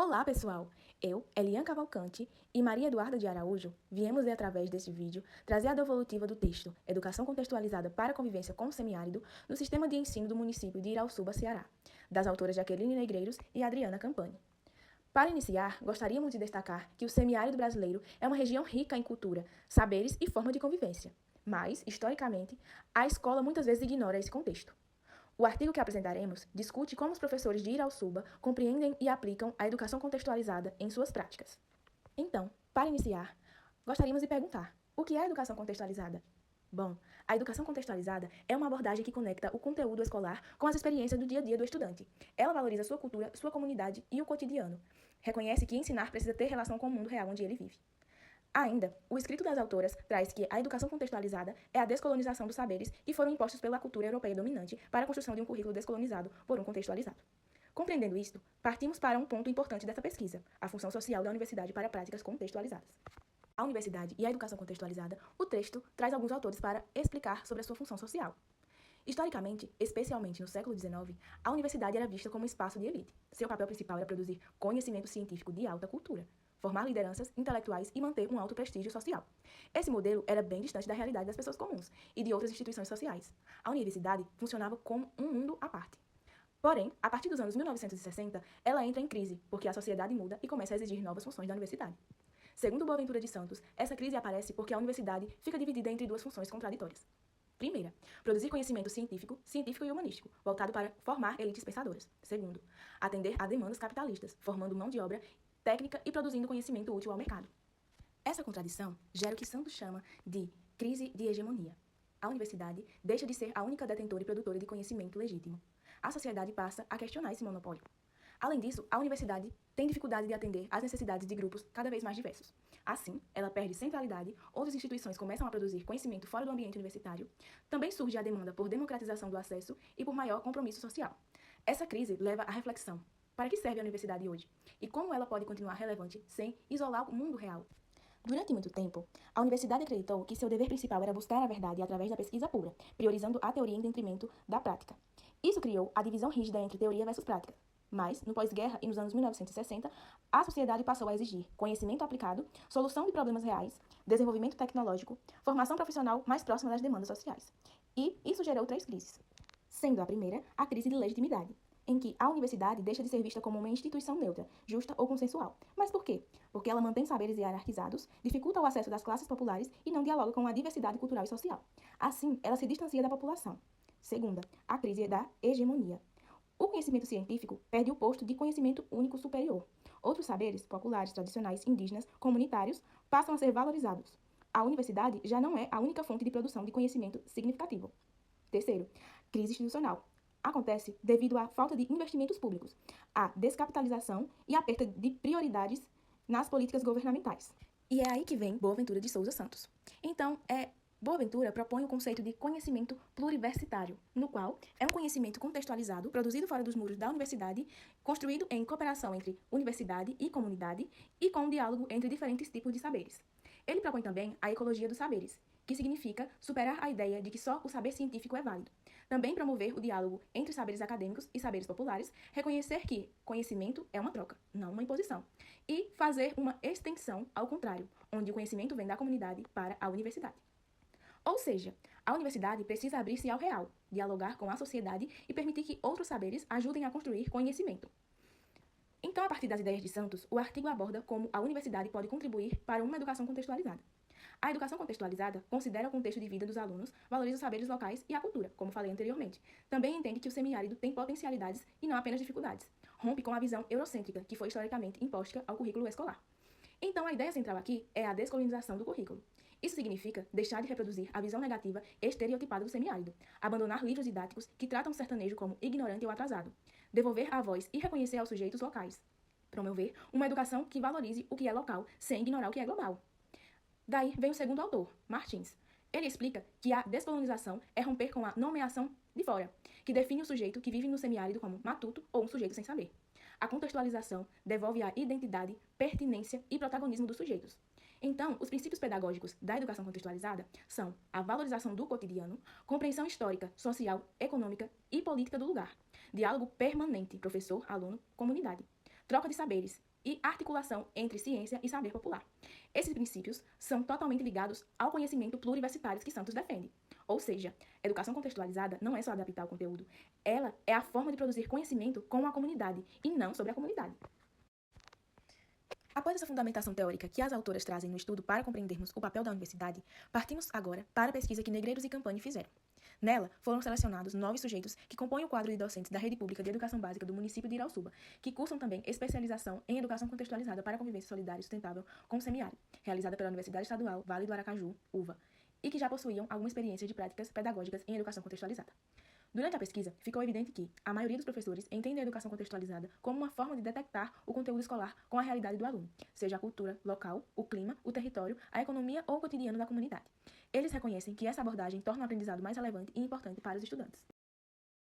Olá, pessoal! Eu, Eliane Cavalcante e Maria Eduarda de Araújo, viemos através deste vídeo trazer a devolutiva do texto Educação Contextualizada para a Convivência com o Semiárido no Sistema de Ensino do município de Irauçuba, Ceará, das autoras Jaqueline Negreiros e Adriana Campani. Para iniciar, gostaríamos de destacar que o semiárido brasileiro é uma região rica em cultura, saberes e forma de convivência. Mas, historicamente, a escola muitas vezes ignora esse contexto. O artigo que apresentaremos discute como os professores de Irauçuba compreendem e aplicam a educação contextualizada em suas práticas. Então, para iniciar, gostaríamos de perguntar: o que é a educação contextualizada? Bom, a educação contextualizada é uma abordagem que conecta o conteúdo escolar com as experiências do dia a dia do estudante. Ela valoriza sua cultura, sua comunidade e o cotidiano. Reconhece que ensinar precisa ter relação com o mundo real onde ele vive. Ainda, o escrito das autoras traz que a educação contextualizada é a descolonização dos saberes que foram impostos pela cultura europeia dominante para a construção de um currículo descolonizado por um contextualizado. Compreendendo isto, partimos para um ponto importante dessa pesquisa, a função social da universidade para práticas contextualizadas. A universidade e a educação contextualizada, o texto traz alguns autores para explicar sobre a sua função social. Historicamente, especialmente no século XIX, a universidade era vista como um espaço de elite. Seu papel principal era produzir conhecimento científico de alta cultura, formar lideranças intelectuais e manter um alto prestígio social. Esse modelo era bem distante da realidade das pessoas comuns e de outras instituições sociais. A universidade funcionava como um mundo à parte. Porém, a partir dos anos 1960, ela entra em crise, porque a sociedade muda e começa a exigir novas funções da universidade. Segundo Boaventura de Santos, essa crise aparece porque a universidade fica dividida entre duas funções contraditórias. Primeira, produzir conhecimento científico e humanístico, voltado para formar elites pensadoras. Segundo, atender a demandas capitalistas, formando mão de obra técnica e produzindo conhecimento útil ao mercado. Essa contradição gera o que Santos chama de crise de hegemonia. A universidade deixa de ser a única detentora e produtora de conhecimento legítimo. A sociedade passa a questionar esse monopólio. Além disso, a universidade tem dificuldade de atender às necessidades de grupos cada vez mais diversos. Assim, ela perde centralidade, outras instituições começam a produzir conhecimento fora do ambiente universitário, também surge a demanda por democratização do acesso e por maior compromisso social. Essa crise leva à reflexão: para que serve a universidade hoje? E como ela pode continuar relevante sem isolar o mundo real? Durante muito tempo, a universidade acreditou que seu dever principal era buscar a verdade através da pesquisa pura, priorizando a teoria em detrimento da prática. Isso criou a divisão rígida entre teoria versus prática. Mas, no pós-guerra e nos anos 1960, a sociedade passou a exigir conhecimento aplicado, solução de problemas reais, desenvolvimento tecnológico, formação profissional mais próxima das demandas sociais. E isso gerou três crises. Sendo a primeira a crise de legitimidade, em que a universidade deixa de ser vista como uma instituição neutra, justa ou consensual. Mas por quê? Porque ela mantém saberes hierarquizados, dificulta o acesso das classes populares e não dialoga com a diversidade cultural e social. Assim, ela se distancia da população. Segunda, a crise da hegemonia. O conhecimento científico perde o posto de conhecimento único superior. Outros saberes, populares, tradicionais, indígenas, comunitários, passam a ser valorizados. A universidade já não é a única fonte de produção de conhecimento significativo. Terceiro, crise institucional. Acontece devido à falta de investimentos públicos, à descapitalização e à perda de prioridades nas políticas governamentais. E é aí que vem Boaventura de Souza Santos. Então, Boaventura propõe o conceito de conhecimento pluriversitário, no qual é um conhecimento contextualizado, produzido fora dos muros da universidade, construído em cooperação entre universidade e comunidade e com um diálogo entre diferentes tipos de saberes. Ele propõe também a ecologia dos saberes, que significa superar a ideia de que só o saber científico é válido. Também promover o diálogo entre saberes acadêmicos e saberes populares, reconhecer que conhecimento é uma troca, não uma imposição, e fazer uma extensão ao contrário, onde o conhecimento vem da comunidade para a universidade. Ou seja, a universidade precisa abrir-se ao real, dialogar com a sociedade e permitir que outros saberes ajudem a construir conhecimento. Então, a partir das ideias de Santos, o artigo aborda como a universidade pode contribuir para uma educação contextualizada. A educação contextualizada considera o contexto de vida dos alunos, valoriza os saberes locais e a cultura, como falei anteriormente. Também entende que o semiárido tem potencialidades e não apenas dificuldades. Rompe com a visão eurocêntrica, que foi historicamente imposta ao currículo escolar. Então, a ideia central aqui é a descolonização do currículo. Isso significa deixar de reproduzir a visão negativa estereotipada do semiárido, abandonar livros didáticos que tratam o sertanejo como ignorante ou atrasado, devolver a voz e reconhecer aos sujeitos locais, promover uma educação que valorize o que é local sem ignorar o que é global. Daí vem o segundo autor, Martins. Ele explica que a descolonização é romper com a nomeação de fora, que define o sujeito que vive no semiárido como matuto ou um sujeito sem saber. A contextualização devolve a identidade, pertinência e protagonismo dos sujeitos. Então, os princípios pedagógicos da educação contextualizada são a valorização do cotidiano, compreensão histórica, social, econômica e política do lugar, diálogo permanente professor, aluno, comunidade, troca de saberes, e articulação entre ciência e saber popular. Esses princípios são totalmente ligados ao conhecimento pluriversitário que Santos defende. Ou seja, educação contextualizada não é só adaptar o conteúdo, ela é a forma de produzir conhecimento com a comunidade e não sobre a comunidade. Após essa fundamentação teórica que as autoras trazem no estudo para compreendermos o papel da universidade, partimos agora para a pesquisa que Negreiros e Campani fizeram. Nela, foram selecionados 9 sujeitos que compõem o quadro de docentes da Rede Pública de Educação Básica do município de Irauçuba, que cursam também especialização em Educação Contextualizada para a Convivência Solidária e Sustentável com o Semiárido, realizada pela Universidade Estadual Vale do Aracaju, UVA, e que já possuíam alguma experiência de práticas pedagógicas em Educação Contextualizada. Durante a pesquisa, ficou evidente que a maioria dos professores entende a educação contextualizada como uma forma de detectar o conteúdo escolar com a realidade do aluno, seja a cultura local, o clima, o território, a economia ou o cotidiano da comunidade. Eles reconhecem que essa abordagem torna o aprendizado mais relevante e importante para os estudantes.